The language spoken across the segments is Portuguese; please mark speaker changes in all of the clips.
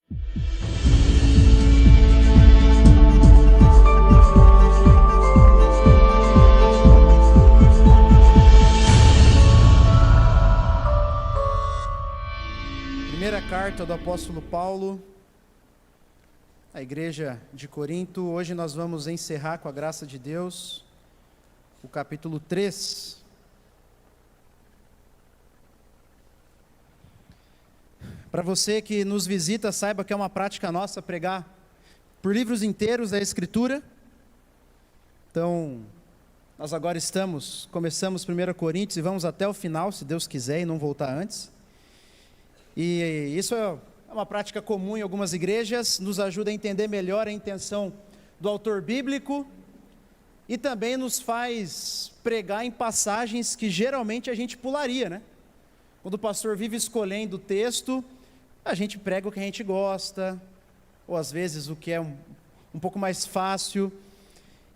Speaker 1: Primeira carta do apóstolo Paulo à igreja de Corinto. Hoje nós vamos encerrar, com a graça de Deus, o capítulo 3. Para você que nos visita, saiba que é uma prática nossa pregar por livros inteiros da Escritura. Então, nós agora começamos 1 Coríntios e vamos até o final, se Deus quiser, e não voltar antes. E isso é uma prática comum em algumas igrejas, nos ajuda a entender melhor a intenção do autor bíblico e também nos faz pregar em passagens que geralmente a gente pularia, né? Quando o pastor vive escolhendo o texto, a gente prega o que a gente gosta, ou às vezes o que é um pouco mais fácil.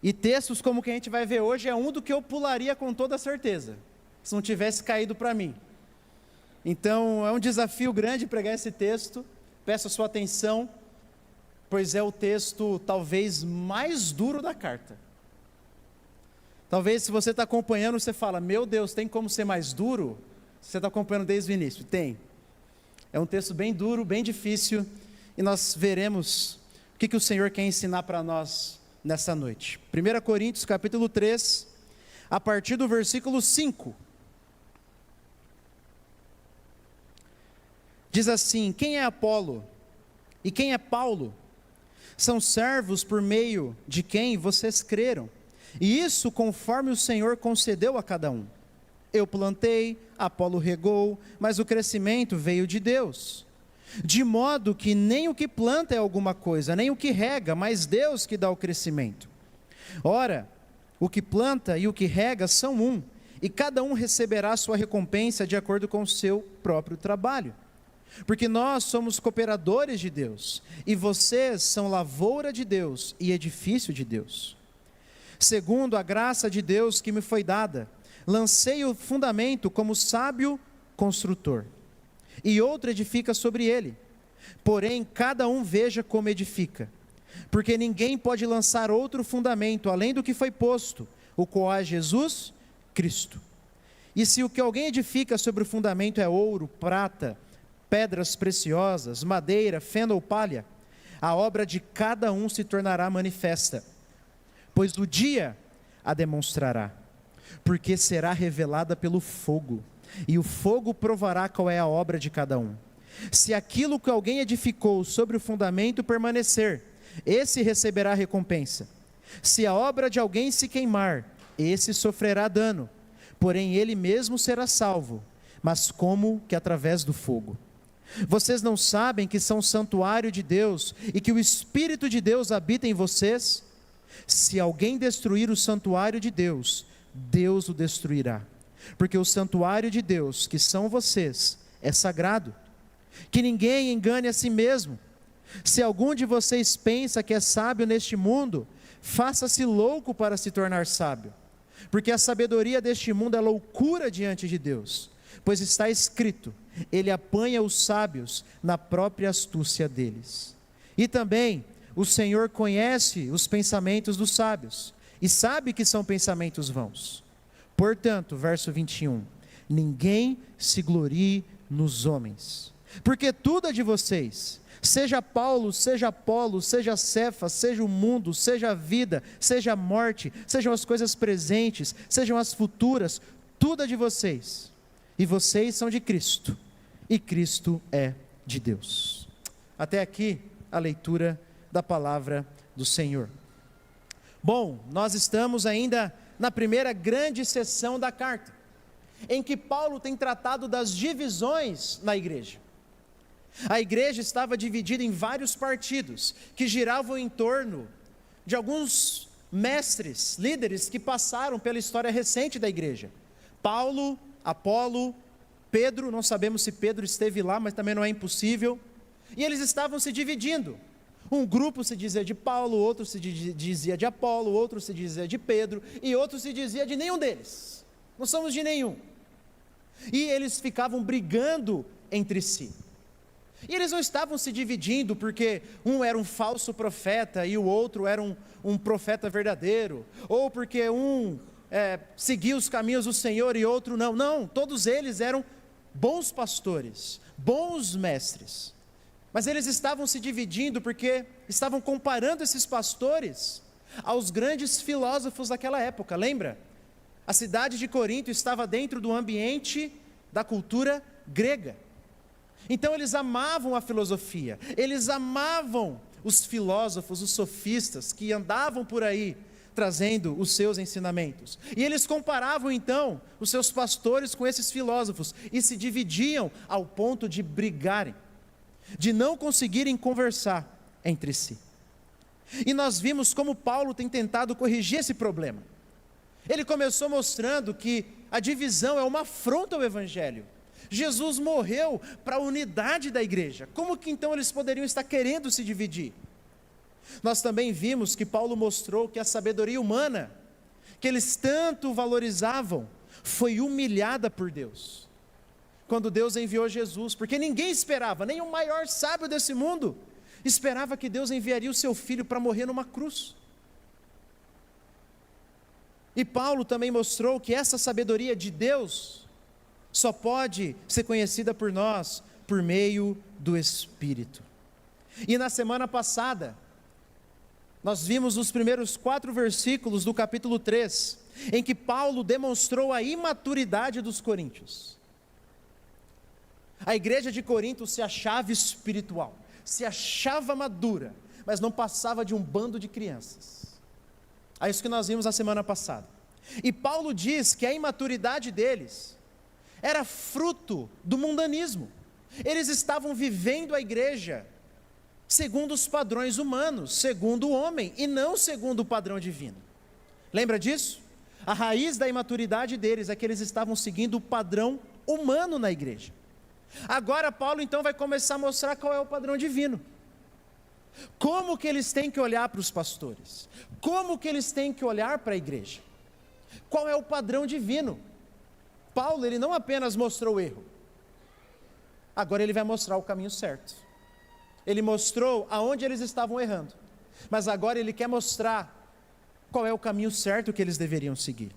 Speaker 1: E textos como o que a gente vai ver hoje é um do que eu pularia com toda certeza, se não tivesse caído para mim. Então, é um desafio grande pregar esse texto. Peço a sua atenção, pois é o texto talvez mais duro da carta. Talvez se você está acompanhando, você fala, meu Deus, tem como ser mais duro? Você está acompanhando desde o início? Tem. É um texto bem duro, bem difícil, e nós veremos o que o Senhor quer ensinar para nós nessa noite. 1 Coríntios capítulo 3, a partir do versículo 5. Diz assim: quem é Apolo e quem é Paulo? São servos por meio de quem vocês creram, e isso conforme o Senhor concedeu a cada um. Eu plantei, Apolo regou, mas o crescimento veio de Deus. De modo que nem o que planta é alguma coisa, nem o que rega, mas Deus que dá o crescimento. Ora, o que planta e o que rega são um, e cada um receberá sua recompensa de acordo com o seu próprio trabalho. Porque nós somos cooperadores de Deus, e vocês são lavoura de Deus e edifício de Deus. Segundo a graça de Deus que me foi dada, lancei o fundamento como sábio construtor, e outro edifica sobre ele. Porém, cada um veja como edifica, porque ninguém pode lançar outro fundamento além do que foi posto, o qual é Jesus Cristo. E se o que alguém edifica sobre o fundamento é ouro, prata, pedras preciosas, madeira, feno ou palha, a obra de cada um se tornará manifesta, pois o dia a demonstrará, porque será revelada pelo fogo, e o fogo provará qual é a obra de cada um. Se aquilo que alguém edificou sobre o fundamento permanecer, esse receberá recompensa. Se a obra de alguém se queimar, esse sofrerá dano, porém ele mesmo será salvo, mas como que através do fogo. Vocês não sabem que são santuário de Deus e que o Espírito de Deus habita em vocês? Se alguém destruir o santuário de Deus, Deus o destruirá, porque o santuário de Deus, que são vocês, é sagrado. Que ninguém engane a si mesmo. Se algum de vocês pensa que é sábio neste mundo, faça-se louco para se tornar sábio, porque a sabedoria deste mundo é loucura diante de Deus, pois está escrito: ele apanha os sábios na própria astúcia deles. E também o Senhor conhece os pensamentos dos sábios, e sabe que são pensamentos vãos. Portanto, verso 21, ninguém se glorie nos homens, porque tudo é de vocês, seja Paulo, seja Apolo, seja Cefas, seja o mundo, seja a vida, seja a morte, sejam as coisas presentes, sejam as futuras, tudo é de vocês. E vocês são de Cristo, e Cristo é de Deus. Até aqui a leitura da palavra do Senhor. Bom, nós estamos ainda na primeira grande sessão da carta, em que Paulo tem tratado das divisões na igreja. A igreja estava dividida em vários partidos, que giravam em torno de alguns mestres, líderes que passaram pela história recente da igreja. Paulo, Apolo, Pedro, não sabemos se Pedro esteve lá, mas também não é impossível. E eles estavam se dividindo. Um grupo se dizia de Paulo, outro se dizia de Apolo, outro se dizia de Pedro, e outro se dizia de nenhum deles. Não somos de nenhum. E eles ficavam brigando entre si. E eles não estavam se dividindo porque um era um falso profeta e o outro era um profeta verdadeiro, ou porque um seguia os caminhos do Senhor e outro não. Não, todos eles eram bons pastores, bons mestres. Mas eles estavam se dividindo porque estavam comparando esses pastores aos grandes filósofos daquela época, lembra? A cidade de Corinto estava dentro do ambiente da cultura grega. Então eles amavam a filosofia, eles amavam os filósofos, os sofistas que andavam por aí trazendo os seus ensinamentos. E eles comparavam então os seus pastores com esses filósofos e se dividiam ao ponto de brigarem, de não conseguirem conversar entre si. E nós vimos como Paulo tem tentado corrigir esse problema. Ele começou mostrando que a divisão é uma afronta ao Evangelho. Jesus morreu para a unidade da igreja. Como que então eles poderiam estar querendo se dividir? Nós também vimos que Paulo mostrou que a sabedoria humana, que eles tanto valorizavam, foi humilhada por Deus. Quando Deus enviou Jesus, porque ninguém esperava, nem o maior sábio desse mundo, esperava que Deus enviaria o seu filho para morrer numa cruz. E Paulo também mostrou que essa sabedoria de Deus só pode ser conhecida por nós por meio do Espírito. E na semana passada, nós vimos os primeiros 4 versículos do capítulo 3, em que Paulo demonstrou a imaturidade dos coríntios. A igreja de Corinto se achava espiritual, se achava madura, mas não passava de um bando de crianças. É isso que nós vimos na semana passada. E Paulo diz que a imaturidade deles era fruto do mundanismo. Eles estavam vivendo a igreja segundo os padrões humanos, segundo o homem, e não segundo o padrão divino. Lembra disso? A raiz da imaturidade deles é que eles estavam seguindo o padrão humano na igreja. Agora Paulo então vai começar a mostrar qual é o padrão divino. Como que eles têm que olhar para os pastores? Como que eles têm que olhar para a igreja? Qual é o padrão divino? Paulo, ele não apenas mostrou o erro, agora ele vai mostrar o caminho certo. Ele mostrou aonde eles estavam errando, mas agora ele quer mostrar qual é o caminho certo que eles deveriam seguir.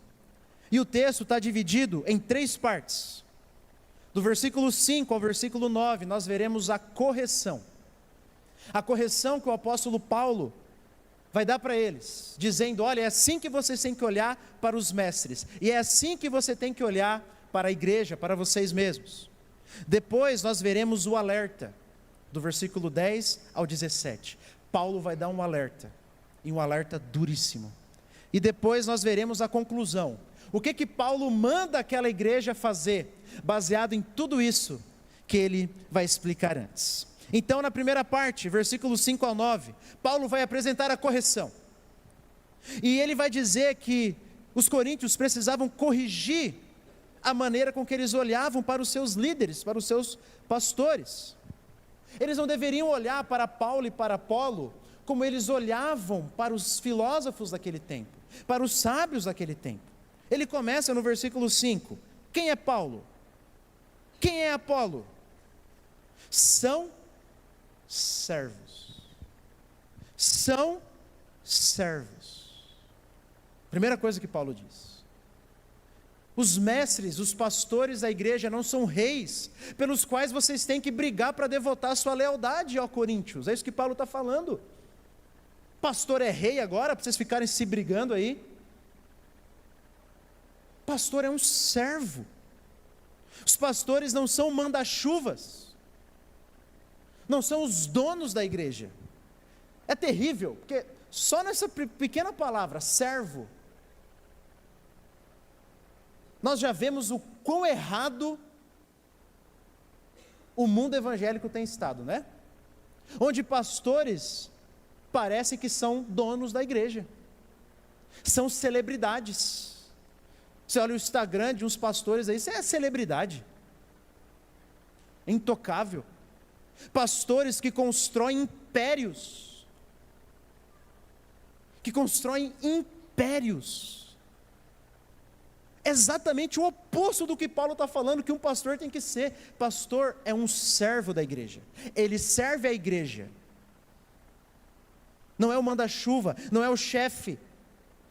Speaker 1: E o texto está dividido em 3 partes. Do versículo 5 ao versículo 9, nós veremos a correção. A correção que o apóstolo Paulo vai dar para eles, dizendo: olha, é assim que vocês têm que olhar para os mestres, e é assim que você tem que olhar para a igreja, para vocês mesmos. Depois nós veremos o alerta, do versículo 10 ao 17. Paulo vai dar um alerta, e um alerta duríssimo. E depois nós veremos a conclusão. O que Paulo manda aquela igreja fazer, baseado em tudo isso que ele vai explicar antes. Então, na primeira parte, versículos 5 ao 9, Paulo vai apresentar a correção. E ele vai dizer que os coríntios precisavam corrigir a maneira com que eles olhavam para os seus líderes, para os seus pastores. Eles não deveriam olhar para Paulo e para Apolo como eles olhavam para os filósofos daquele tempo, para os sábios daquele tempo. Ele começa no versículo 5. Quem é Paulo? Quem é Apolo? São servos. São servos. Primeira coisa que Paulo diz. Os mestres, os pastores da igreja não são reis, pelos quais vocês têm que brigar para devotar sua lealdade, ó Coríntios. É isso que Paulo está falando. Pastor é rei agora, para vocês ficarem se brigando aí? Pastor é um servo. Os pastores não são manda-chuvas, não são os donos da igreja. É terrível, porque só nessa pequena palavra, servo, nós já vemos o quão errado o mundo evangélico tem estado, né? Onde pastores parecem que são donos da igreja, são celebridades. Você olha o Instagram de uns pastores aí, isso é celebridade, intocável. Pastores que constroem impérios, exatamente o oposto do que Paulo está falando que um pastor tem que ser. Pastor é um servo da igreja, ele serve a igreja, não é o manda-chuva, não é o chefe,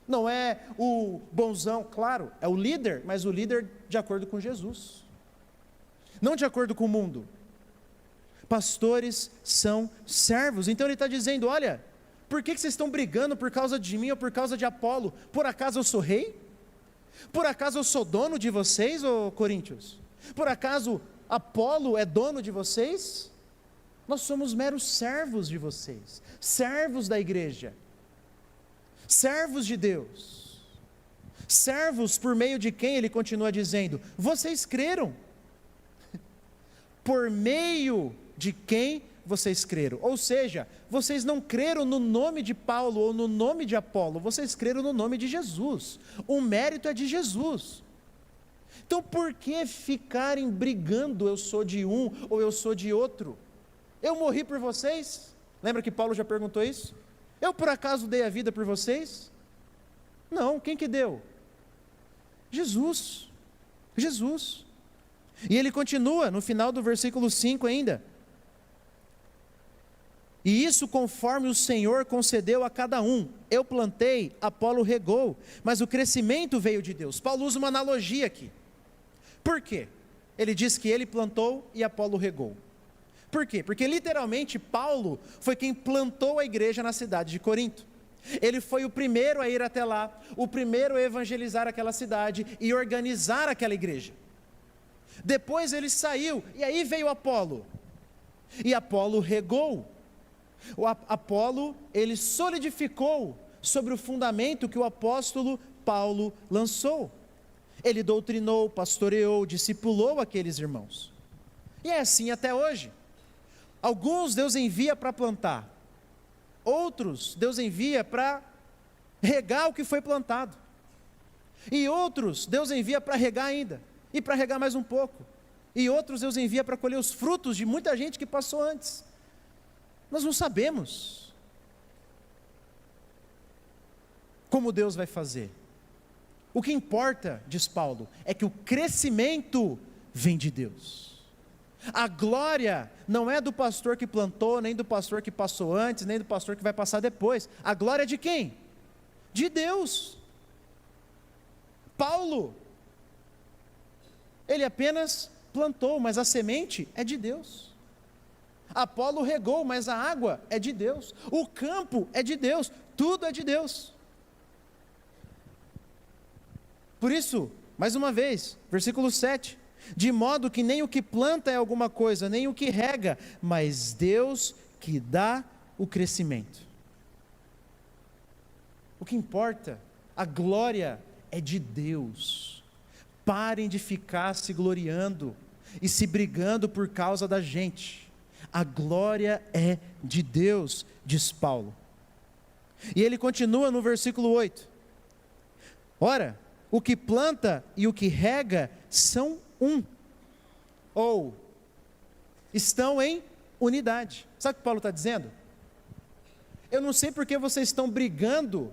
Speaker 1: não é o bonzão, claro, é o líder, mas o líder de acordo com Jesus, não de acordo com o mundo. Pastores são servos. Então ele está dizendo: olha, por que vocês estão brigando por causa de mim ou por causa de Apolo? Por acaso eu sou rei? Por acaso eu sou dono de vocês, ô Coríntios? Por acaso Apolo é dono de vocês? Nós somos meros servos de vocês, servos da igreja, servos de Deus, servos por meio de quem, ele continua dizendo, vocês creram, por meio de quem vocês creram, ou seja, vocês não creram no nome de Paulo ou no nome de Apolo, vocês creram no nome de Jesus, o mérito é de Jesus. Então por que ficarem brigando, eu sou de um ou eu sou de outro? Eu morri por vocês? Lembra que Paulo já perguntou isso? Eu por acaso dei a vida por vocês? Não, quem que deu? Jesus, Jesus. E ele continua no final do versículo 5 ainda, e isso conforme o Senhor concedeu a cada um, eu plantei, Apolo regou, mas o crescimento veio de Deus. Paulo usa uma analogia aqui, por quê? Ele diz que ele plantou e Apolo regou. Por quê? Porque literalmente Paulo foi quem plantou a igreja na cidade de Corinto. Ele foi o primeiro a ir até lá, o primeiro a evangelizar aquela cidade e organizar aquela igreja. Depois ele saiu, e aí veio Apolo, e Apolo regou. O Apolo, ele solidificou sobre o fundamento que o apóstolo Paulo lançou. Ele doutrinou, pastoreou, discipulou aqueles irmãos. E é assim até hoje. Alguns Deus envia para plantar, outros Deus envia para regar o que foi plantado, e outros Deus envia para regar ainda, e para regar mais um pouco, e outros Deus envia para colher os frutos de muita gente que passou antes. Nós não sabemos como Deus vai fazer. O que importa, diz Paulo, é que o crescimento vem de Deus. A glória não é do pastor que plantou, nem do pastor que passou antes, nem do pastor que vai passar depois. A glória é de quem? De Deus. Paulo, ele apenas plantou, mas a semente é de Deus. Apolo regou, mas a água é de Deus. O campo é de Deus, tudo é de Deus. Por isso, mais uma vez, versículo 7, de modo que nem o que planta é alguma coisa, nem o que rega, mas Deus que dá o crescimento. O que importa, a glória é de Deus. Parem de ficar se gloriando e se brigando por causa da gente. A glória é de Deus, diz Paulo. E ele continua no versículo 8. Ora, o que planta e o que rega são um, ou estão em unidade. Sabe o que Paulo está dizendo? Eu não sei porque vocês estão brigando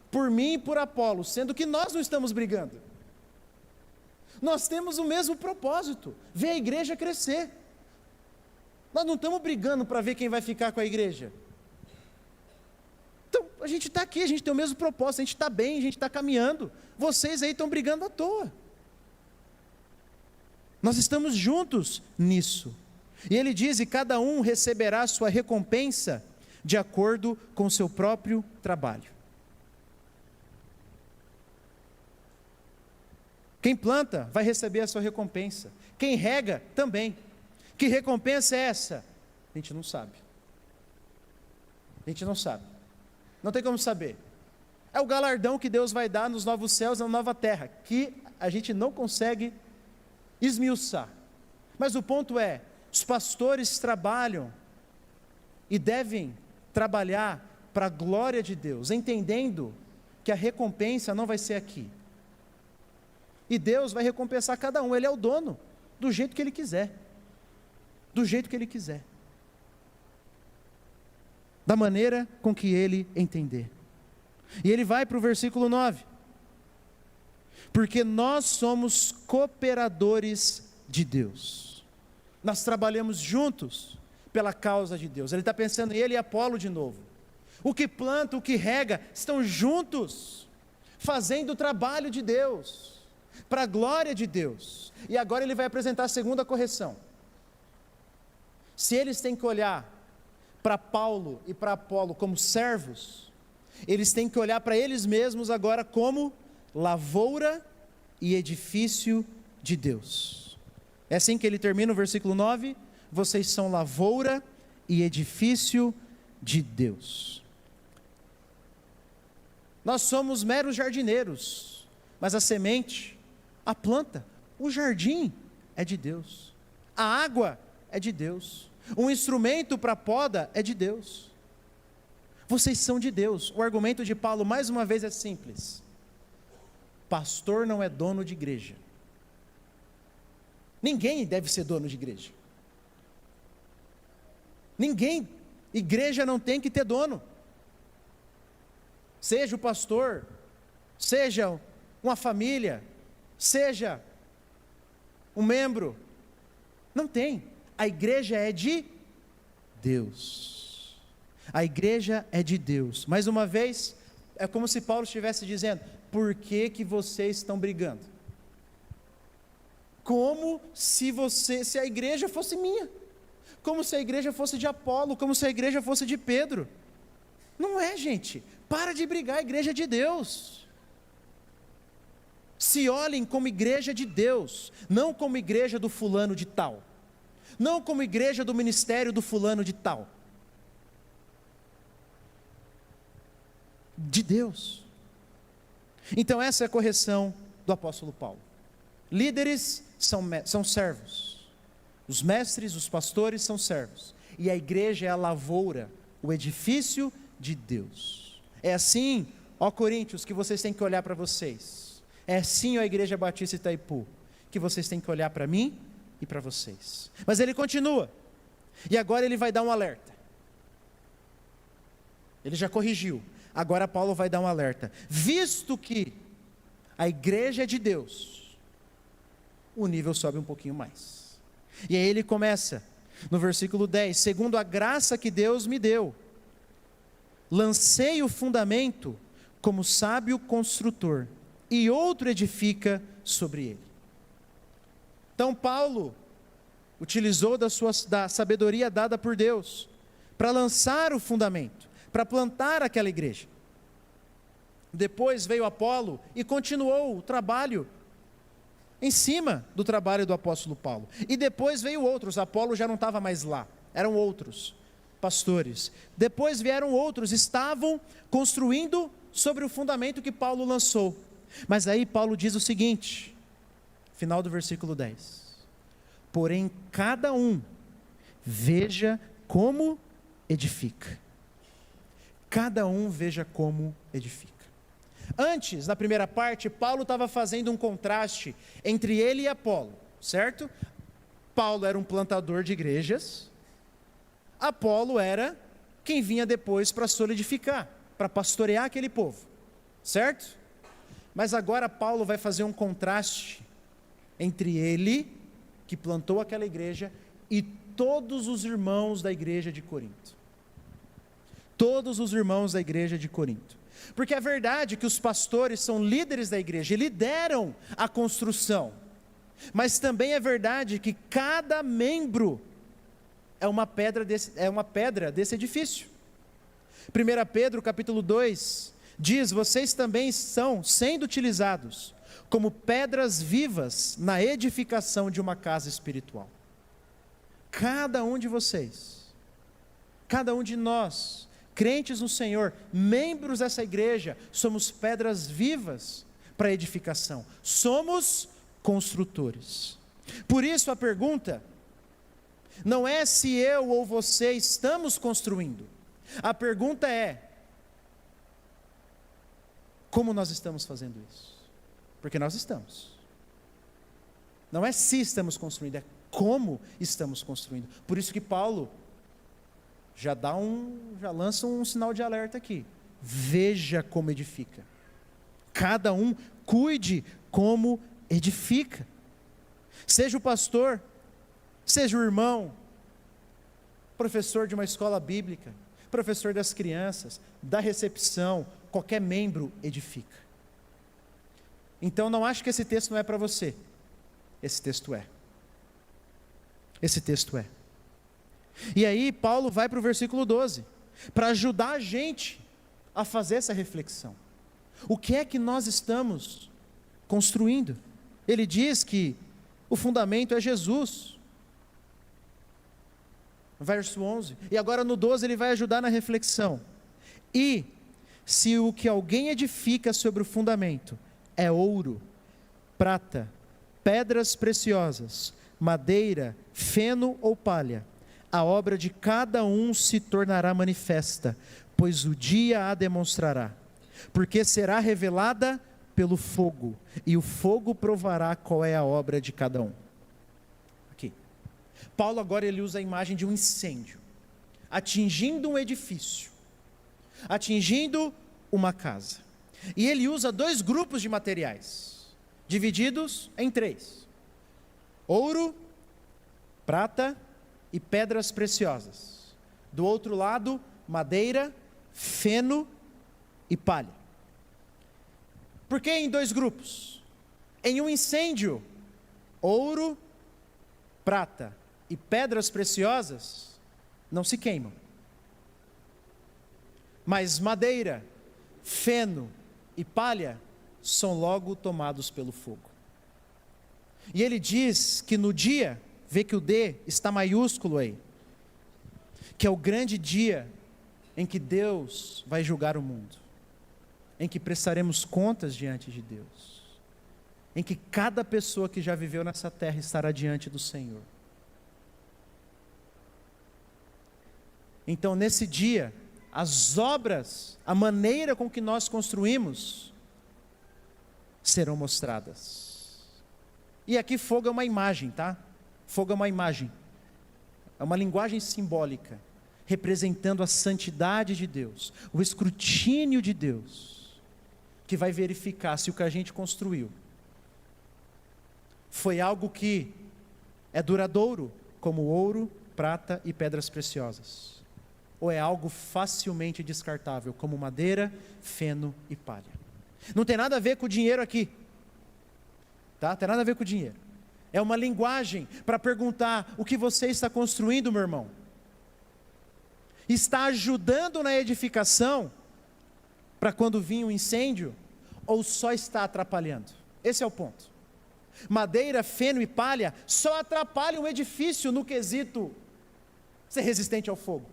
Speaker 1: por mim e por Apolo, sendo que nós não estamos brigando. Nós temos o mesmo propósito, ver a igreja crescer. Nós não estamos brigando para ver quem vai ficar com a igreja. Então, a gente está aqui, a gente tem o mesmo propósito, a gente está bem, a gente está caminhando. Vocês aí estão brigando à toa. Nós estamos juntos nisso. E ele diz, e cada um receberá sua recompensa de acordo com o seu próprio trabalho. Quem planta vai receber a sua recompensa. Quem rega também. Que recompensa é essa? A gente não sabe. A gente não sabe. Não tem como saber. É o galardão que Deus vai dar nos novos céus e na nova terra, que a gente não consegue esmiuçar. Mas o ponto é, os pastores trabalham e devem trabalhar para a glória de Deus, entendendo que a recompensa não vai ser aqui. E Deus vai recompensar cada um, Ele é o dono, do jeito que Ele quiser. Do jeito que Ele quiser. Da maneira com que Ele entender. E ele vai para o versículo 9. porque nós somos cooperadores de Deus. Nós trabalhamos juntos pela causa de Deus. Ele está pensando em ele e Apolo de novo. O que planta, o que rega, estão juntos, fazendo o trabalho de Deus, para a glória de Deus. E agora ele vai apresentar a segunda correção. Se eles têm que olhar para Paulo e para Apolo como servos, eles têm que olhar para eles mesmos agora como lavoura e edifício de Deus. É assim que ele termina o versículo 9: vocês são lavoura e edifício de Deus. Nós somos meros jardineiros, mas a semente, a planta, o jardim é de Deus, a água é de Deus, um instrumento para a poda é de Deus. Vocês são de Deus. O argumento de Paulo mais uma vez é simples: pastor não é dono de igreja. Ninguém deve ser dono de igreja. Ninguém, igreja não tem que ter dono. Seja o pastor, seja uma família, seja um membro, não tem. A igreja é de Deus. A igreja é de Deus. Mais uma vez, é como se Paulo estivesse dizendo: por que vocês estão brigando? Como se a igreja fosse minha, como se a igreja fosse de Apolo, como se a igreja fosse de Pedro. Não é, gente. Para de brigar, a igreja é de Deus. Se olhem como igreja de Deus, não como igreja do fulano de tal, não como igreja do ministério do fulano de tal. De Deus. Então essa é a correção do apóstolo Paulo. Líderes são servos, os mestres, os pastores são servos, e a igreja é a lavoura, o edifício de Deus. É assim, ó Coríntios, que vocês têm que olhar para vocês. É assim, ó Igreja Batista Itaipu, que vocês têm que olhar para mim e para vocês. Mas ele continua, e agora ele vai dar um alerta. Ele já corrigiu, agora Paulo vai dar um alerta. Visto que a igreja é de Deus, o nível sobe um pouquinho mais. E aí ele começa, no versículo 10: segundo a graça que Deus me deu, lancei o fundamento como sábio construtor, e outro edifica sobre ele. Então Paulo utilizou da sabedoria dada por Deus, para lançar o fundamento, para plantar aquela igreja. Depois veio Apolo e continuou o trabalho em cima do trabalho do apóstolo Paulo. E depois veio outros. Apolo já não estava mais lá, eram outros pastores. Depois vieram outros, estavam construindo sobre o fundamento que Paulo lançou. Mas aí Paulo diz o seguinte, final do versículo 10: porém cada um veja como edifica. Cada um veja como edifica. Antes, na primeira parte, Paulo estava fazendo um contraste entre ele e Apolo, certo? Paulo era um plantador de igrejas, Apolo era quem vinha depois para solidificar, para pastorear aquele povo, certo? Mas agora Paulo vai fazer um contraste entre ele, que plantou aquela igreja, e todos os irmãos da igreja de Corinto. Todos os irmãos da igreja de Corinto. Porque é verdade que os pastores são líderes da igreja e lideram a construção, mas também é verdade que cada membro é uma pedra desse edifício. 1 Pedro capítulo 2 diz: vocês também estão sendo utilizados como pedras vivas na edificação de uma casa espiritual. Cada um de vocês, cada um de nós, crentes no Senhor, membros dessa igreja, somos pedras vivas para a edificação, somos construtores. Por isso a pergunta não é se eu ou você estamos construindo, a pergunta é: como nós estamos fazendo isso? Porque nós estamos. Não é se estamos construindo, é como estamos construindo. Por isso que Paulo já lança um sinal de alerta aqui: veja como edifica. Cada um cuide como edifica. Seja o pastor, seja o irmão, professor de uma escola bíblica, professor das crianças, da recepção, qualquer membro edifica. Então não acho que esse texto não é para você. Esse texto é. Esse texto é. E aí Paulo vai para o versículo 12, para ajudar a gente a fazer essa reflexão. O que é que nós estamos construindo? Ele diz que o fundamento é Jesus. Verso 11. E agora no 12 ele vai ajudar na reflexão. E se o que alguém edifica sobre o fundamento é ouro, prata, pedras preciosas, madeira, feno ou palha, a obra de cada um se tornará manifesta, pois o dia a demonstrará, porque será revelada pelo fogo, e o fogo provará qual é a obra de cada um. Aqui. Paulo agora ele usa a imagem de um incêndio, atingindo um edifício, atingindo uma casa. E ele usa 2 grupos de materiais, divididos em 3. Ouro, prata e pedras preciosas. Do outro lado, madeira, feno e palha. Por que em 2 grupos? Em um incêndio, ouro, prata e pedras preciosas não se queimam. Mas madeira, feno e palha são logo tomados pelo fogo. E ele diz que no dia, vê que o D está maiúsculo aí, que é o grande dia em que Deus vai julgar o mundo, em que prestaremos contas diante de Deus, em que cada pessoa que já viveu nessa terra estará diante do Senhor. Então nesse dia, as obras, a maneira com que nós construímos, serão mostradas. E aqui fogo é uma imagem, tá? Fogo é uma imagem, é uma linguagem simbólica, representando a santidade de Deus, o escrutínio de Deus, que vai verificar se o que a gente construiu foi algo que é duradouro, como ouro, prata e pedras preciosas, ou é algo facilmente descartável, como madeira, feno e palha. Não tem nada a ver com o dinheiro aqui, tá? Tem nada a ver com o dinheiro. É uma linguagem para perguntar: o que você está construindo, meu irmão? Está ajudando na edificação para quando vir um incêndio, ou só está atrapalhando? Esse é o ponto. Madeira, feno e palha só atrapalham o edifício no quesito ser resistente ao fogo.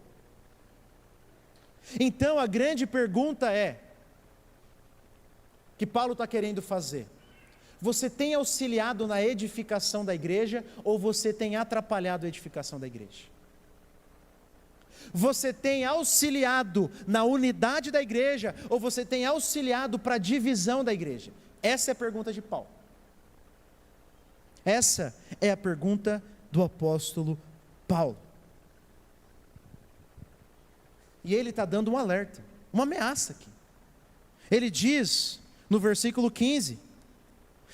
Speaker 1: Então a grande pergunta é, que Paulo está querendo fazer: você tem auxiliado na edificação da igreja, ou você tem atrapalhado a edificação da igreja? Você tem auxiliado na unidade da igreja, ou você tem auxiliado para a divisão da igreja? Essa é a pergunta de Paulo. Essa é a pergunta do apóstolo Paulo. E ele está dando um alerta, uma ameaça aqui. Ele diz no versículo 15: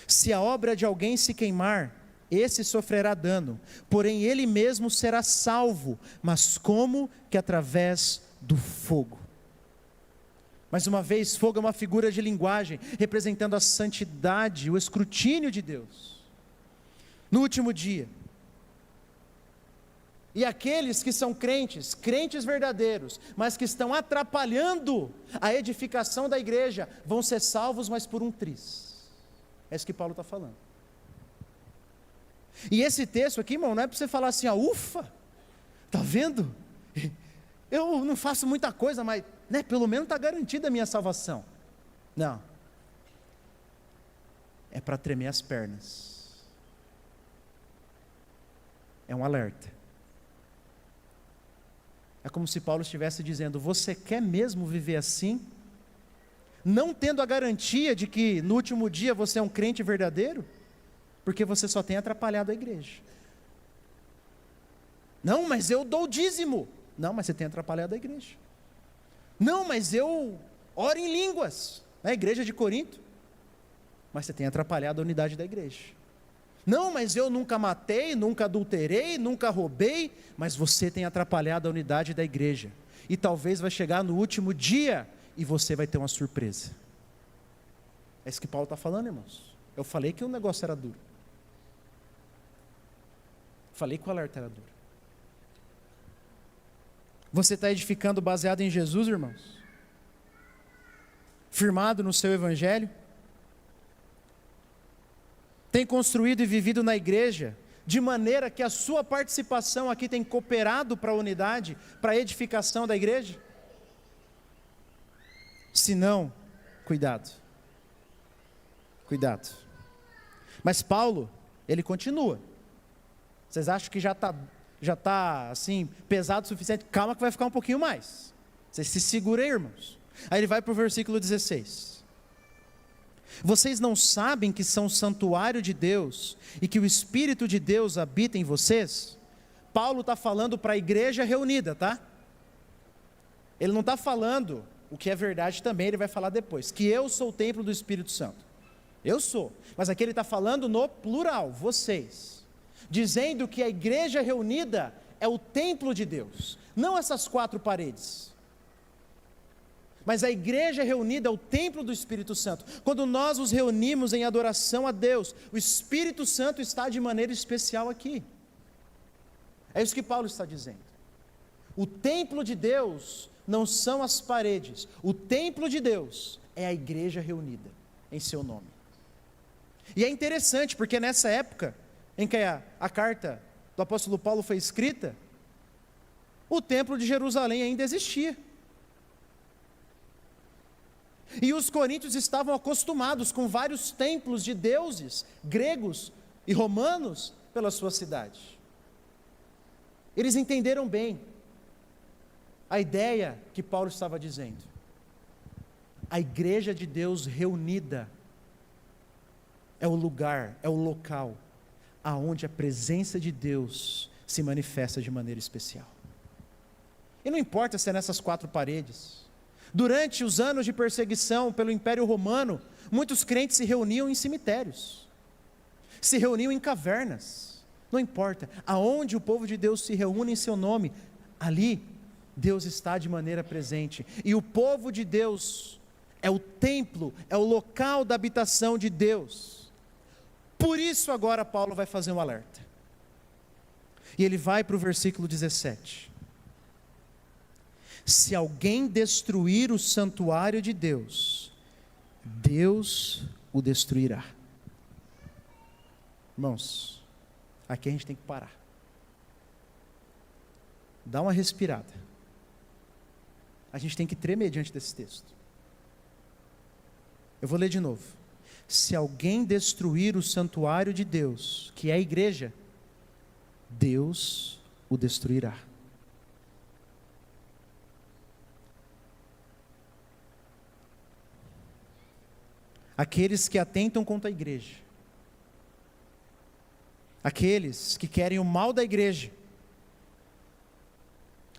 Speaker 1: se a obra de alguém se queimar, esse sofrerá dano, porém ele mesmo será salvo, mas como que através do fogo. Mais uma vez, fogo é uma figura de linguagem, representando a santidade, o escrutínio de Deus. No último dia, e aqueles que são crentes, crentes verdadeiros, mas que estão atrapalhando a edificação da igreja, vão ser salvos, mas por um triz. É isso que Paulo está falando. E esse texto aqui, irmão, não é para você falar assim: ufa, está vendo? Eu não faço muita coisa, mas pelo menos está garantida a minha salvação. Não. É para tremer as pernas. É um alerta. É como se Paulo estivesse dizendo: você quer mesmo viver assim? Não tendo a garantia de que no último dia você é um crente verdadeiro? Porque você só tem atrapalhado a igreja. Não, mas eu dou o dízimo. Não, mas você tem atrapalhado a igreja. Não, mas eu oro em línguas. A igreja de Corinto mas você tem atrapalhado a unidade da igreja. Não, mas eu nunca matei, nunca adulterei, nunca roubei, mas você tem atrapalhado a unidade da igreja. E talvez vai chegar no último dia e você vai ter uma surpresa. É isso que Paulo está falando, irmãos. Eu falei que o negócio era duro. Falei que o alerta era duro. Você está edificando baseado em Jesus, irmãos? Firmado no seu evangelho? Tem construído e vivido na igreja, de maneira que a sua participação aqui tem cooperado para a unidade, para a edificação da igreja? Se não, cuidado. Cuidado. Mas Paulo, ele continua. Vocês acham que já está assim, pesado o suficiente? Calma que vai ficar um pouquinho mais. Vocês se segurem, irmãos. Aí ele vai para o versículo 16. Vocês não sabem que são o santuário de Deus e que o Espírito de Deus habita em vocês? Paulo está falando para a igreja reunida, tá? Ele não está falando, o que é verdade também, ele vai falar depois, que eu sou o templo do Espírito Santo. Eu sou, mas aqui ele está falando no plural, vocês, dizendo que a igreja reunida é o templo de Deus, não essas 4 paredes. Mas a igreja reunida é o templo do Espírito Santo. Quando nós nos reunimos em adoração a Deus, o Espírito Santo está de maneira especial aqui. É isso que Paulo está dizendo. O templo de Deus não são as paredes. O templo de Deus é a igreja reunida em seu nome. E é interessante, porque nessa época em que a carta do apóstolo Paulo foi escrita, o templo de Jerusalém ainda existia. E os coríntios estavam acostumados com vários templos de deuses gregos e romanos pela sua cidade. Eles entenderam bem a ideia que Paulo estava dizendo. A igreja de Deus reunida é o lugar, é o local aonde a presença de Deus se manifesta de maneira especial. E não importa se é nessas 4 paredes. Durante os anos de perseguição pelo Império Romano, muitos crentes se reuniam em cemitérios, se reuniam em cavernas, não importa, aonde o povo de Deus se reúne em seu nome, ali Deus está de maneira presente, e o povo de Deus é o templo, é o local da habitação de Deus. Por isso agora Paulo vai fazer um alerta, e ele vai para o versículo 17. Se alguém destruir o santuário de Deus, Deus o destruirá. Irmãos, aqui a gente tem que parar. Dá uma respirada. A gente tem que tremer diante desse texto. Eu vou ler de novo. Se alguém destruir o santuário de Deus, que é a igreja, Deus o destruirá. Aqueles que atentam contra a igreja, aqueles que querem o mal da igreja,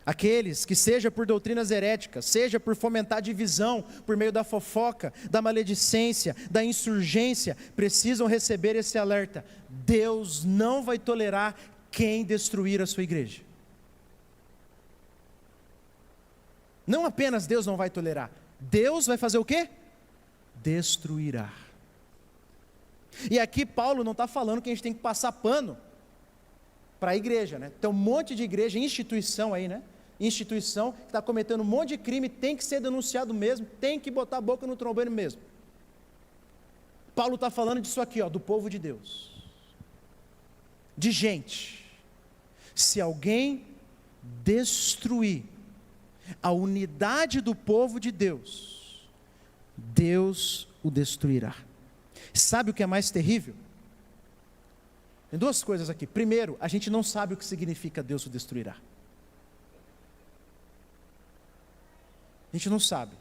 Speaker 1: aqueles que, seja por doutrinas heréticas, seja por fomentar divisão por meio da fofoca, da maledicência, da insurgência, precisam receber esse alerta: Deus não vai tolerar quem destruir a sua igreja. Não apenas Deus não vai tolerar, Deus vai fazer o quê? Destruirá. E aqui Paulo não está falando que a gente tem que passar pano para a igreja, né? Tem um monte de igreja, instituição aí, né? Instituição que está cometendo um monte de crime, tem que ser denunciado mesmo, tem que botar a boca no trombone mesmo. Paulo está falando disso aqui, ó, do povo de Deus, de gente. Se alguém destruir a unidade do povo de Deus, Deus o destruirá. Sabe o que é mais terrível? Tem 2 coisas aqui. Primeiro, a gente não sabe o que significa Deus o destruirá. A gente não sabe.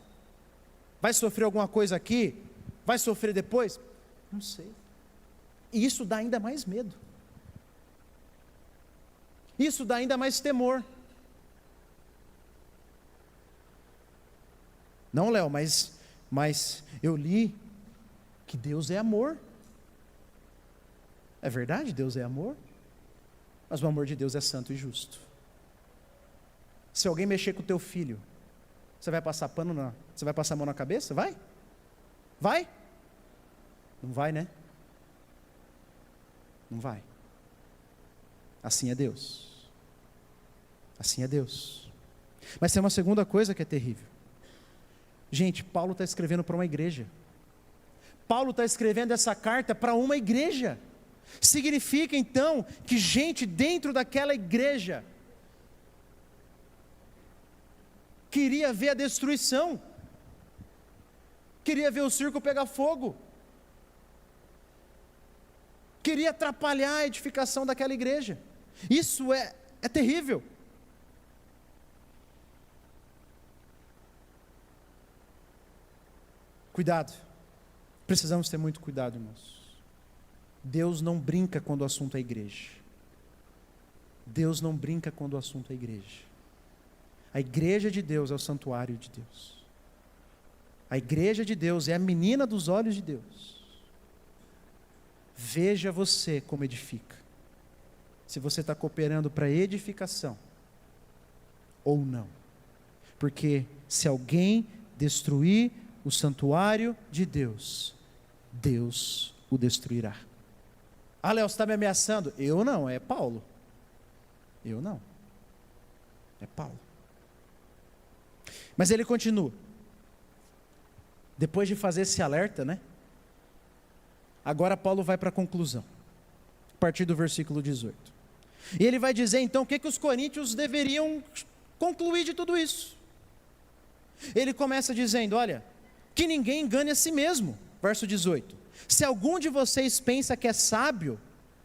Speaker 1: Vai sofrer alguma coisa aqui? Vai sofrer depois? Não sei. E isso dá ainda mais medo. Isso dá ainda mais temor. Não, Léo, mas eu li que Deus é amor. É verdade, Deus é amor, mas o amor de Deus é santo e justo. Se alguém mexer com o teu filho, você vai passar você vai passar a mão na cabeça? Vai? Vai? Não vai, né? Não vai. Assim é Deus. Assim é Deus. Mas tem uma segunda coisa que é terrível. Gente, Paulo está escrevendo para uma igreja. Paulo está escrevendo essa carta para uma igreja. Significa então que gente dentro daquela igreja queria ver a destruição, queria ver o circo pegar fogo, queria atrapalhar a edificação daquela igreja. Isso é terrível. Cuidado, precisamos ter muito cuidado, irmãos. Deus não brinca quando o assunto é igreja. Deus não brinca quando o assunto é igreja. A igreja de Deus é o santuário de Deus. A igreja de Deus é a menina dos olhos de Deus. Veja você como edifica. Se você está cooperando para edificação ou não. Porque se alguém destruir o santuário de Deus, Deus o destruirá. Ah, Léo, você está me ameaçando? Eu não, é Paulo. Eu não. É Paulo. Mas ele continua. Depois de fazer esse alerta, né? Agora Paulo vai para a conclusão. A partir do versículo 18. E ele vai dizer então o que os coríntios deveriam concluir de tudo isso. Ele começa dizendo, olha, que ninguém engane a si mesmo. Verso 18. Se algum de vocês pensa que é sábio,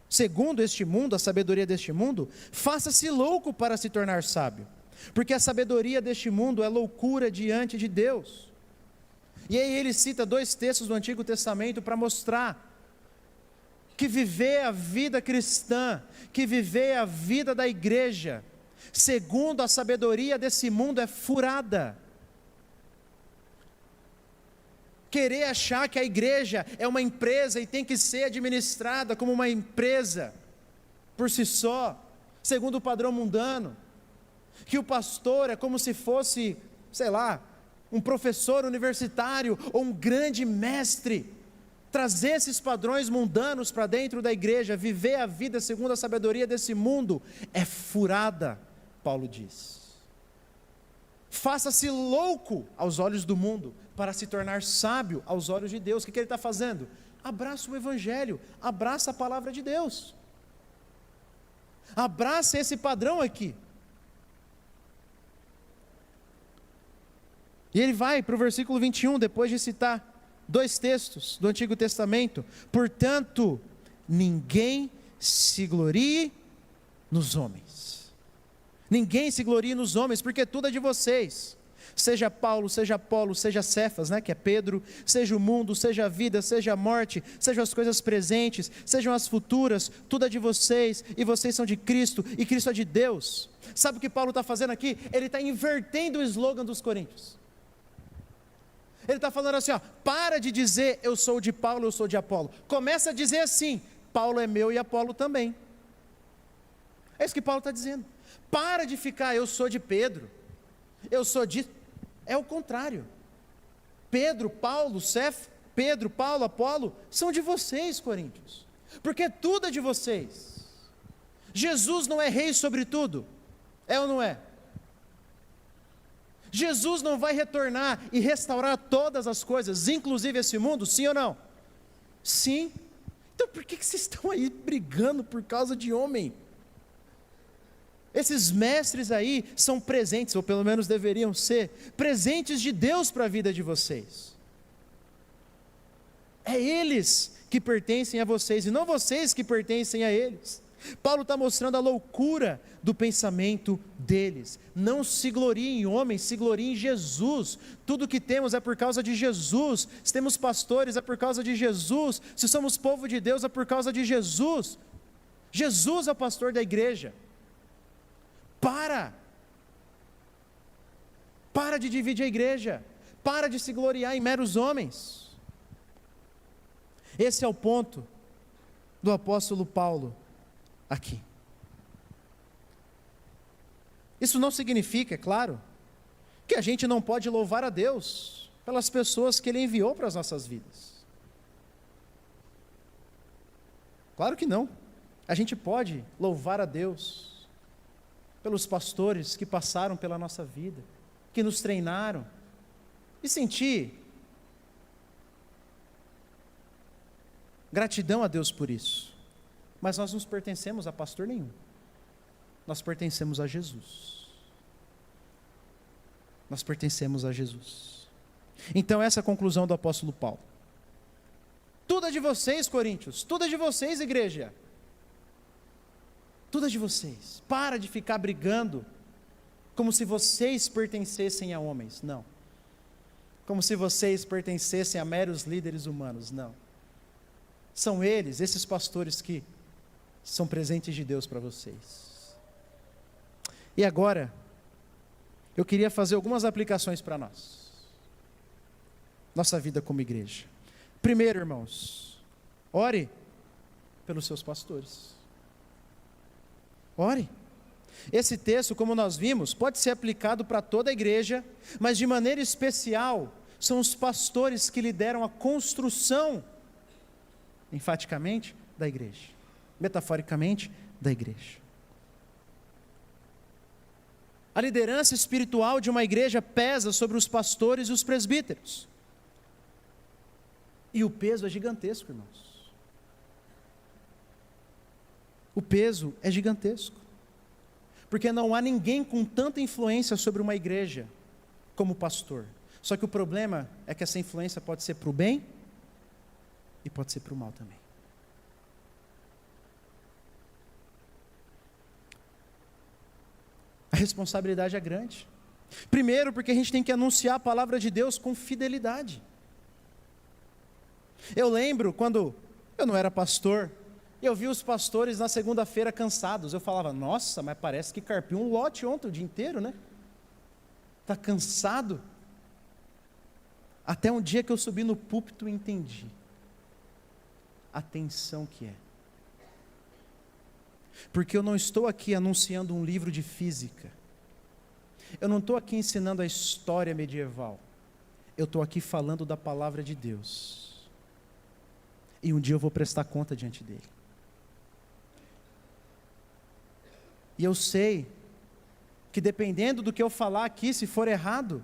Speaker 1: segundo este mundo, a sabedoria deste mundo, faça-se louco para se tornar sábio, porque a sabedoria deste mundo é loucura diante de Deus. E aí ele cita 2 textos do Antigo Testamento para mostrar que viver a vida cristã, que viver a vida da igreja, segundo a sabedoria desse mundo é furada. Querer achar que a igreja é uma empresa e tem que ser administrada como uma empresa por si só, segundo o padrão mundano, que o pastor é como se fosse, sei lá, um professor universitário ou um grande mestre, trazer esses padrões mundanos para dentro da igreja, viver a vida segundo a sabedoria desse mundo, é furada, Paulo diz. Faça-se louco aos olhos do mundo, para se tornar sábio aos olhos de Deus. O que ele está fazendo? Abraça o Evangelho, abraça a palavra de Deus, abraça esse padrão aqui. E ele vai para o versículo 21, depois de citar 2 textos do Antigo Testamento. Portanto, ninguém se glorie nos homens. Ninguém se glorie nos homens, porque tudo é de vocês. Seja Paulo, seja Apolo, seja Cefas, né, que é Pedro, seja o mundo, seja a vida, seja a morte, sejam as coisas presentes, sejam as futuras, tudo é de vocês, e vocês são de Cristo, e Cristo é de Deus. Sabe o que Paulo está fazendo aqui? Ele está invertendo o slogan dos coríntios. Ele está falando assim, ó, para de dizer eu sou de Paulo, eu sou de Apolo. Começa a dizer assim, Paulo é meu e Apolo também. É isso que Paulo está dizendo. Para de ficar, eu sou de Pedro, eu sou de... É o contrário. Pedro, Paulo, Pedro, Paulo, Apolo, são de vocês, coríntios. Porque tudo é de vocês. Jesus não é rei sobre tudo. É ou não é? Jesus não vai retornar e restaurar todas as coisas, inclusive esse mundo, sim ou não? Sim. Então por que vocês estão aí brigando por causa de homem? Esses mestres aí são presentes, ou pelo menos deveriam ser, presentes de Deus para a vida de vocês. É eles que pertencem a vocês, e não vocês que pertencem a eles. Paulo está mostrando a loucura do pensamento deles. Não se gloriem em homens, se gloriem em Jesus. Tudo que temos é por causa de Jesus. Se temos pastores é por causa de Jesus. Se somos povo de Deus é por causa de Jesus. Jesus é o pastor da igreja. Para de dividir a igreja, para de se gloriar em meros homens. Esse é o ponto do apóstolo Paulo aqui. Isso não significa, é claro, que a gente não pode louvar a Deus pelas pessoas que Ele enviou para as nossas vidas. Claro que não. A gente pode louvar a Deus pelos pastores que passaram pela nossa vida, que nos treinaram, e sentir gratidão a Deus por isso. Mas nós não pertencemos a pastor nenhum. Nós pertencemos a Jesus. Nós pertencemos a Jesus. Então essa é a conclusão do apóstolo Paulo. Tudo é de vocês, Coríntios. Tudo é de vocês, igreja. Tudo é de vocês. Para de ficar brigando como se vocês pertencessem a homens. Não. Como se vocês pertencessem a meros líderes humanos. Não. São eles, esses pastores, que são presentes de Deus para vocês. E agora, eu queria fazer algumas aplicações para nós. Nossa vida como igreja. Primeiro, irmãos, ore pelos seus pastores. Ore. Esse texto, como nós vimos, pode ser aplicado para toda a igreja, mas de maneira especial, são os pastores que lideram a construção, enfaticamente, da igreja, metaforicamente, da igreja. A liderança espiritual de uma igreja pesa sobre os pastores e os presbíteros. E o peso é gigantesco, irmãos. O peso é gigantesco. Porque não há ninguém com tanta influência sobre uma igreja como o pastor. Só que o problema é que essa influência pode ser para o bem e pode ser para o mal também. A responsabilidade é grande. Primeiro, porque a gente tem que anunciar a palavra de Deus com fidelidade. Eu lembro quando eu não era pastor, eu vi os pastores na segunda-feira cansados. Eu falava, nossa, mas parece que carpiu um lote ontem o dia inteiro, né? Está cansado? Até um dia que eu subi no púlpito e entendi a tensão que é. Porque eu não estou aqui anunciando um livro de física. Eu não estou aqui ensinando a história medieval. Eu estou aqui falando da palavra de Deus. E um dia eu vou prestar conta diante dele. E eu sei que dependendo do que eu falar aqui, se for errado,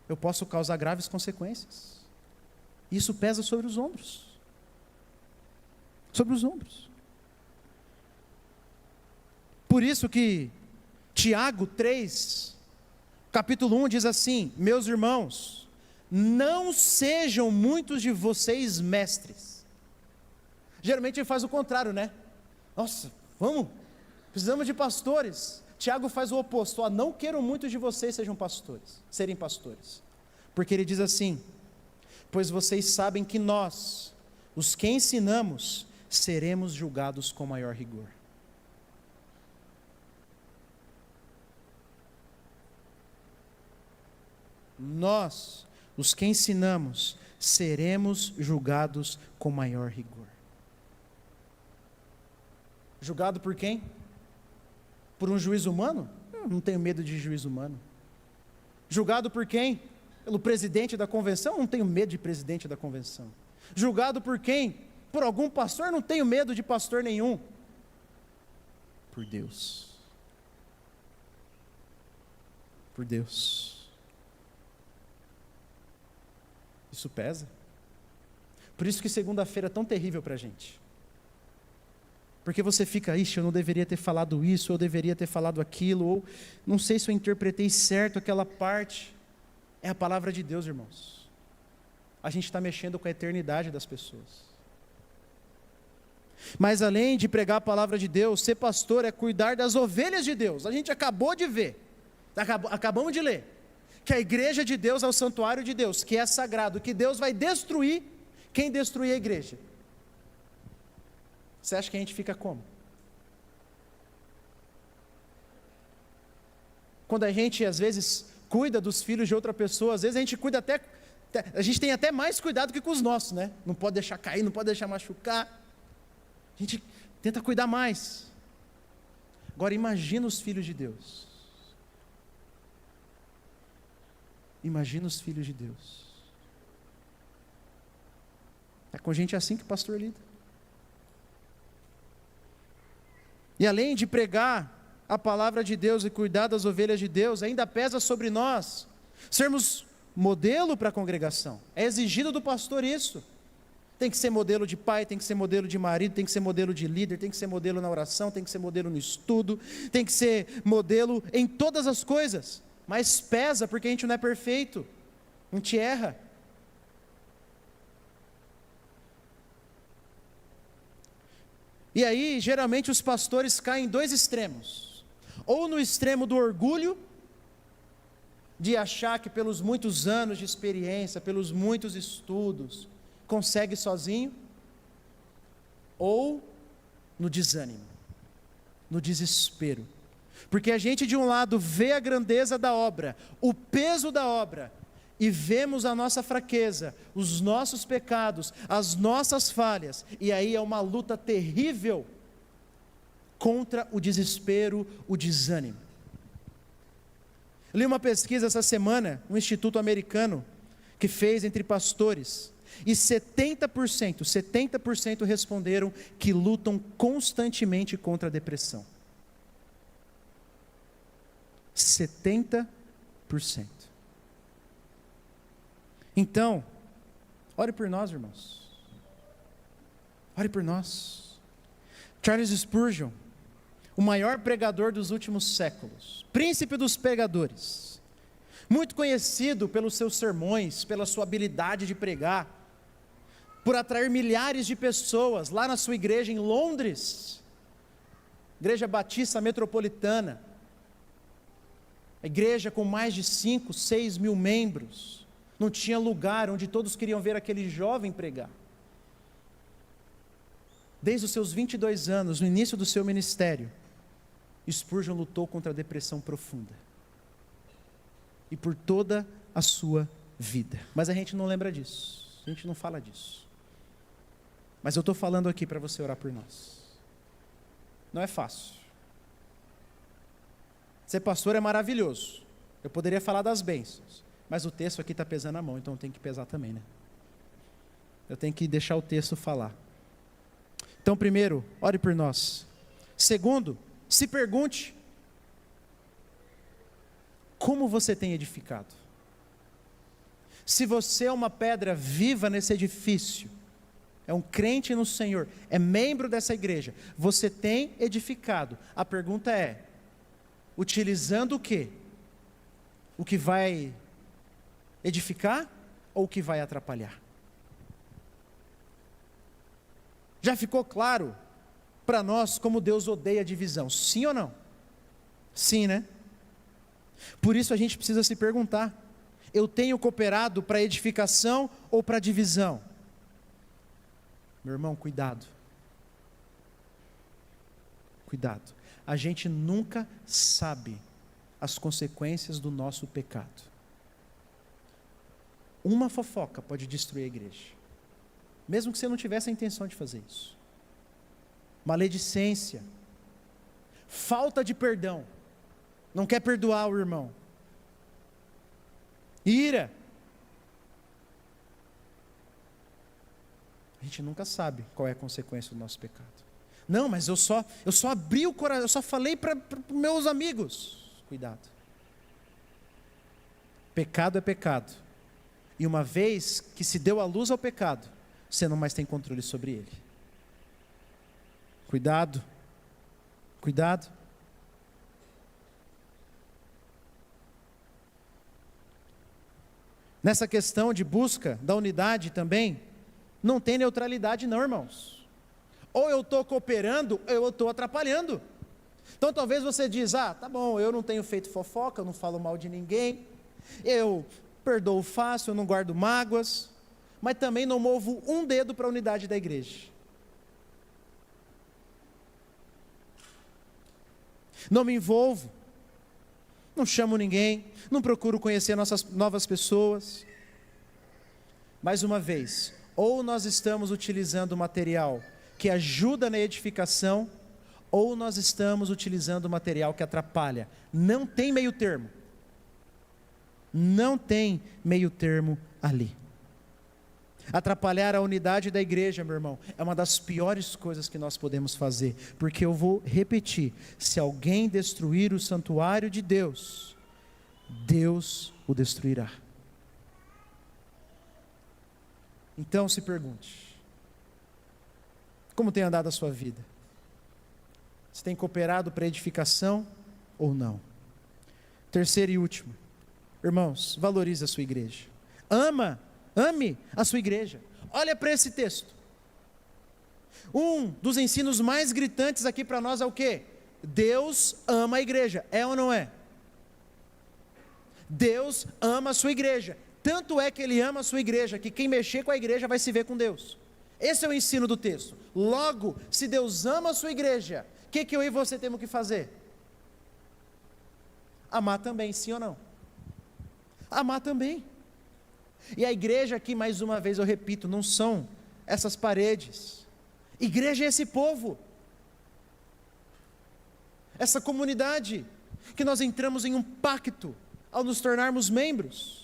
Speaker 1: eu posso causar graves consequências. Isso pesa sobre os ombros. Sobre os ombros. Por isso que Tiago 3, capítulo 1 diz assim: meus irmãos, não sejam muitos de vocês mestres. Geralmente ele faz o contrário, né? Nossa, vamos, precisamos de pastores. Tiago faz o oposto: ó, não quero muitos de vocês serem pastores. Porque ele diz assim: pois vocês sabem que nós, os que ensinamos, seremos julgados com maior rigor. Nós, os que ensinamos, seremos julgados com maior rigor. Julgado por quem? Por um juiz humano? Eu não tenho medo de juiz humano. Julgado por quem? Pelo presidente da convenção? Eu não tenho medo de presidente da convenção. Julgado por quem? Por algum pastor? Eu não tenho medo de pastor nenhum. Por Deus. Por Deus. Isso pesa. Por isso que segunda-feira é tão terrível para a gente. Porque você fica, ixi, eu não deveria ter falado isso, eu deveria ter falado aquilo, ou não sei se eu interpretei certo aquela parte. É a palavra de Deus, irmãos. A gente está mexendo com a eternidade das pessoas. Mas além de pregar a palavra de Deus, ser pastor é cuidar das ovelhas de Deus. A gente acabou de ver, acabamos de ler, que a igreja de Deus é o santuário de Deus, que é sagrado, que Deus vai destruir quem destruir a igreja. Você acha que a gente fica como? Quando a gente às vezes cuida dos filhos de outra pessoa, às vezes a gente cuida até A gente tem até mais cuidado que com os nossos, né? Não pode deixar cair, não pode deixar machucar. A gente tenta cuidar mais. Agora imagina os filhos de Deus. Imagina os filhos de Deus. É com gente assim que o pastor lida. E além de pregar a palavra de Deus e cuidar das ovelhas de Deus, ainda pesa sobre nós sermos modelo para a congregação. É exigido do pastor isso. Tem que ser modelo de pai, tem que ser modelo de marido, tem que ser modelo de líder, tem que ser modelo na oração, tem que ser modelo no estudo, tem que ser modelo em todas as coisas. Mas pesa porque a gente não é perfeito, a gente erra. E aí, geralmente os pastores caem em dois extremos. Ou no extremo do orgulho, de achar que pelos muitos anos de experiência, pelos muitos estudos, consegue sozinho, ou no desânimo, no desespero. Porque a gente de um lado vê a grandeza da obra, o peso da obra, e vemos a nossa fraqueza, os nossos pecados, as nossas falhas, e aí é uma luta terrível contra o desespero, o desânimo. Eu li uma pesquisa essa semana, um instituto americano, que fez entre pastores, e 70% responderam que lutam constantemente contra a depressão. 70%. Então, ore por nós, irmãos. Ore por nós. Charles Spurgeon, o maior pregador dos últimos séculos, príncipe dos pregadores, muito conhecido pelos seus sermões, pela sua habilidade de pregar, por atrair milhares de pessoas lá na sua igreja em Londres, Igreja Batista Metropolitana, a igreja com mais de 5, 6 mil membros, não tinha lugar onde todos queriam ver aquele jovem pregar. Desde os seus 22 anos, no início do seu ministério, Spurgeon lutou contra a depressão profunda. E por toda a sua vida. Mas a gente não lembra disso, a gente não fala disso. Mas eu estou falando aqui para você orar por nós. Não é fácil. Ser pastor é maravilhoso. Eu poderia falar das bênçãos, mas o texto aqui está pesando a mão, então eu tenho que pesar também, né? Eu tenho que deixar o texto falar. Então, primeiro, ore por nós. Segundo, se pergunte: como você tem edificado? Se você é uma pedra viva nesse edifício, é um crente no Senhor, é membro dessa igreja, você tem edificado. A pergunta é: utilizando o quê? O que vai edificar ou o que vai atrapalhar? Já ficou claro para nós como Deus odeia divisão, sim ou não? Sim, né? Por isso a gente precisa se perguntar: eu tenho cooperado para edificação ou para divisão? Meu irmão, cuidado. Cuidado. A gente nunca sabe as consequências do nosso pecado. Uma fofoca pode destruir a igreja, mesmo que você não tivesse a intenção de fazer isso. Maledicência, falta de perdão, não quer perdoar o irmão, ira. A gente nunca sabe qual é a consequência do nosso pecado. Não, mas eu só abri o coração, eu só falei para meus amigos. Cuidado. Pecado é pecado. E uma vez que se deu a luz ao pecado, você não mais tem controle sobre ele. Cuidado. Cuidado. Nessa questão de busca da unidade também, não tem neutralidade não, irmãos. Ou eu estou cooperando, ou eu estou atrapalhando. Então talvez você diz: ah, tá bom, eu não tenho feito fofoca, eu não falo mal de ninguém, eu perdoo fácil, eu não guardo mágoas, mas também não movo um dedo para a unidade da igreja. Não me envolvo, não chamo ninguém, não procuro conhecer novas pessoas. mais uma vez, ou nós estamos utilizando material que ajuda na edificação, ou nós estamos utilizando material que atrapalha. Não tem meio termo. Não tem meio termo ali. Atrapalhar a unidade da igreja, meu irmão, é uma das piores coisas que nós podemos fazer, porque eu vou repetir: se alguém destruir o santuário de Deus, Deus o destruirá. Então se pergunte: como tem andado a sua vida? Você tem cooperado para edificação ou não? Terceiro e último, irmãos, valorize a sua igreja. Ame a sua igreja. Olha para esse texto. Um dos ensinos mais gritantes aqui para nós é o quê? Deus ama a igreja, é ou não é? Deus ama a sua igreja. Tanto é que Ele ama a sua igreja, que quem mexer com a igreja vai se ver com Deus. Esse é o ensino do texto. Logo, se Deus ama a sua igreja, o que eu e você temos que fazer? Amar também, sim ou não? Amar também. E a igreja aqui, mais uma vez eu repito, não são essas paredes. Igreja é esse povo, essa comunidade, que nós entramos em um pacto ao nos tornarmos membros.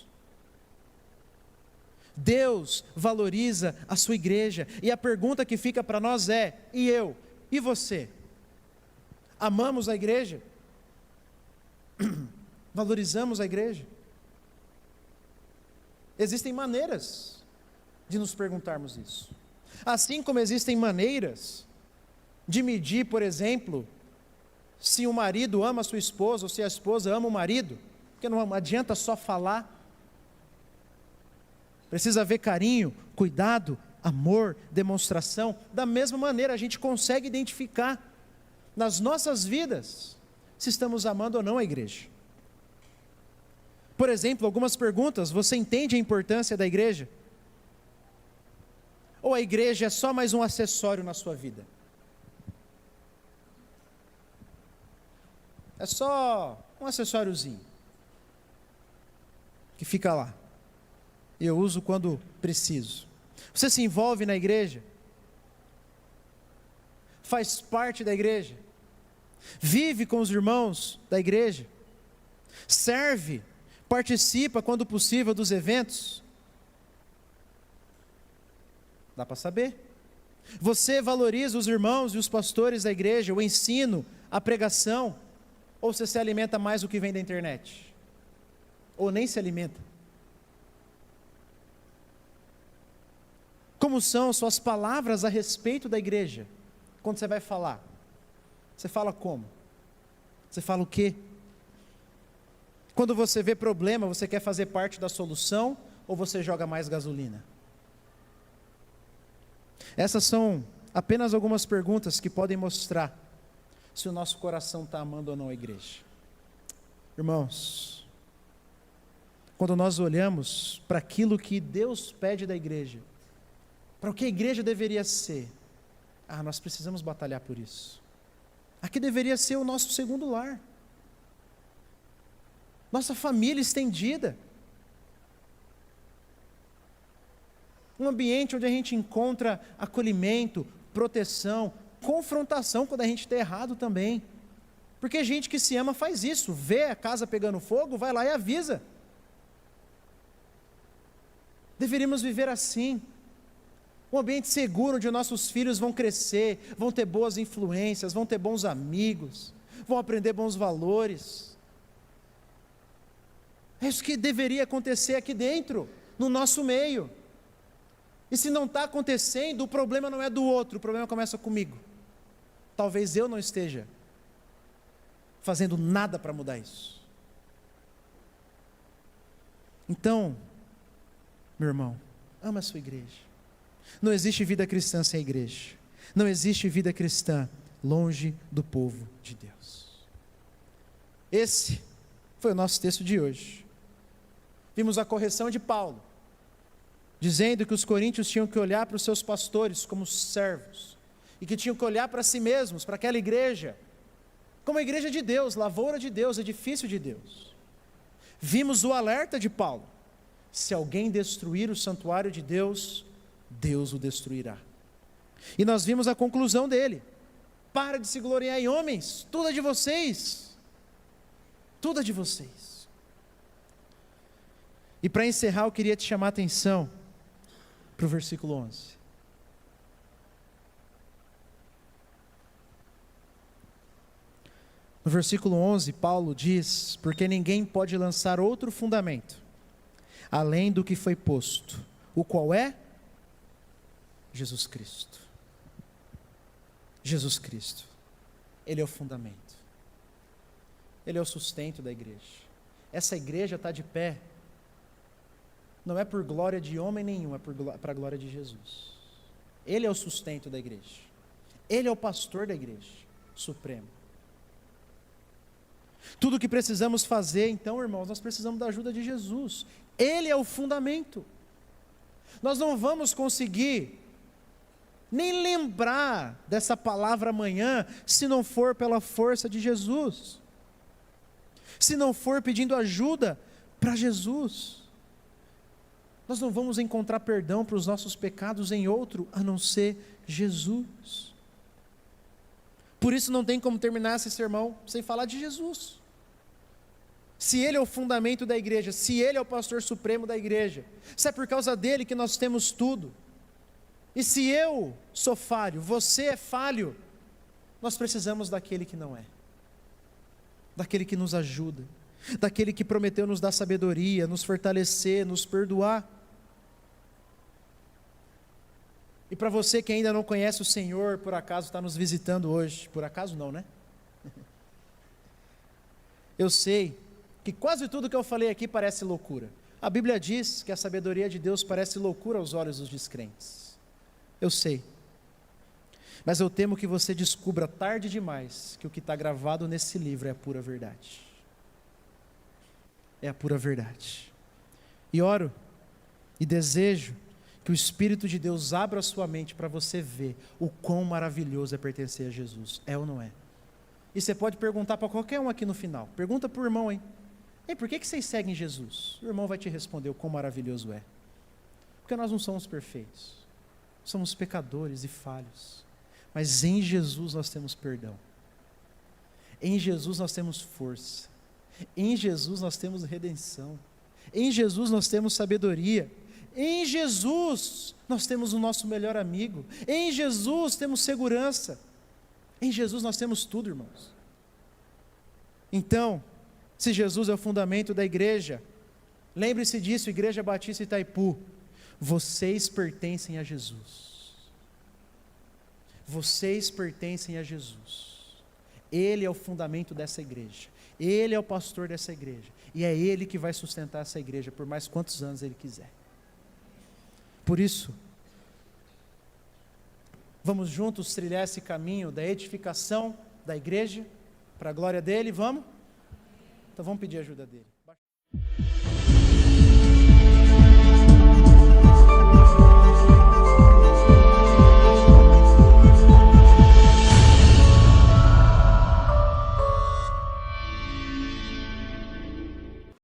Speaker 1: Deus valoriza a sua igreja, e a pergunta que fica para nós é: e eu? E você? Amamos a igreja? Valorizamos a igreja? Existem maneiras de nos perguntarmos isso. Assim como existem maneiras de medir, por exemplo, se o marido ama a sua esposa ou se a esposa ama o marido, porque não adianta só falar. Precisa haver carinho, cuidado, amor, demonstração. Da mesma maneira, a gente consegue identificar nas nossas vidas se estamos amando ou não a igreja. Por exemplo, algumas perguntas: você entende a importância da igreja? Ou a igreja é só mais um acessório na sua vida? É só um acessóriozinho que fica lá. Eu uso quando preciso. Você se envolve na igreja? Faz parte da igreja? Vive com os irmãos da igreja? Serve? Participa, quando possível, dos eventos? Dá para saber. Você valoriza os irmãos e os pastores da igreja, o ensino, a pregação? Ou você se alimenta mais do que vem da internet? Ou nem se alimenta? Como são suas palavras a respeito da igreja? Quando você vai falar, você fala como? Você fala o quê? Quando você vê problema, você quer fazer parte da solução ou você joga mais gasolina? Essas são apenas algumas perguntas que podem mostrar se o nosso coração está amando ou não a igreja. Irmãos, quando nós olhamos para aquilo que Deus pede da igreja, para o que a igreja deveria ser, nós precisamos batalhar por isso. Aqui deveria ser o nosso segundo lar, nossa família estendida, um ambiente onde a gente encontra acolhimento, proteção, confrontação quando a gente está errado também, porque gente que se ama faz isso, vê a casa pegando fogo, vai lá e avisa. Deveríamos viver assim, um ambiente seguro onde nossos filhos vão crescer, vão ter boas influências, vão ter bons amigos, vão aprender bons valores. É isso que deveria acontecer aqui dentro, no nosso meio. E se não está acontecendo, o problema não é do outro, o problema começa comigo. Talvez eu não esteja fazendo nada para mudar isso. Então, meu irmão, ama a sua igreja. Não existe vida cristã sem igreja. Não existe vida cristã longe do povo de Deus. Esse foi o nosso texto de hoje. Vimos a correção de Paulo, dizendo que os coríntios tinham que olhar para os seus pastores como servos, e que tinham que olhar para si mesmos, para aquela igreja, como a igreja de Deus, lavoura de Deus, edifício de Deus. Vimos o alerta de Paulo, Se alguém destruir o santuário de Deus, Deus o destruirá. E nós vimos a conclusão dele: para de se gloriar em homens, tudo é de vocês, tudo é de vocês. E para encerrar, eu queria te chamar a atenção para o versículo 11. No versículo 11, Paulo diz: porque ninguém pode lançar outro fundamento, além do que foi posto, o qual é? Jesus Cristo. Jesus Cristo. Ele é o fundamento. Ele é o sustento da igreja. Essa igreja está de pé, não é por glória de homem nenhum, é para a glória de Jesus. Ele é o sustento da igreja. Ele é o pastor da igreja, supremo. Tudo o que precisamos fazer, então, irmãos, nós precisamos da ajuda de Jesus. Ele é o fundamento. Nós não vamos conseguir nem lembrar dessa palavra amanhã, se não for pela força de Jesus, se não for pedindo ajuda para Jesus. Nós não vamos encontrar perdão para os nossos pecados em outro, a não ser Jesus. Por isso não tem como terminar esse sermão sem falar de Jesus. Se Ele é o fundamento da igreja, se Ele é o pastor supremo da igreja, se é por causa dEle que nós temos tudo, e se eu sou falho, você é falho, nós precisamos daquele que não é, daquele que nos ajuda, daquele que prometeu nos dar sabedoria, nos fortalecer, nos perdoar. E para você que ainda não conhece o Senhor, por acaso está nos visitando hoje, por acaso não, né? Eu sei que quase tudo que eu falei aqui parece loucura. A Bíblia diz que a sabedoria de Deus parece loucura aos olhos dos descrentes. Eu sei. Mas eu temo que você descubra tarde demais que o que está gravado nesse livro é a pura verdade. É a pura verdade. E oro e desejo que o Espírito de Deus abra a sua mente para você ver o quão maravilhoso é pertencer a Jesus. É ou não é? E você pode perguntar para qualquer um aqui no final. Pergunta para o irmão, hein? Ei, por que vocês seguem Jesus? O irmão vai te responder o quão maravilhoso é. Porque nós não somos perfeitos. Somos pecadores e falhos. Mas em Jesus nós temos perdão. Em Jesus nós temos força. Em Jesus nós temos redenção. Em Jesus nós temos sabedoria. Em Jesus nós temos o nosso melhor amigo. Em Jesus temos segurança. Em Jesus nós temos tudo, irmãos. Então, se Jesus é o fundamento da igreja, lembre-se disso, Igreja Batista Itaipu, vocês pertencem a Jesus. Vocês pertencem a Jesus. Ele é o fundamento dessa igreja. Ele é o pastor dessa igreja. E é Ele que vai sustentar essa igreja por mais quantos anos Ele quiser. Por isso, vamos juntos trilhar esse caminho da edificação da igreja, para a glória dEle, vamos? Então vamos pedir ajuda dEle.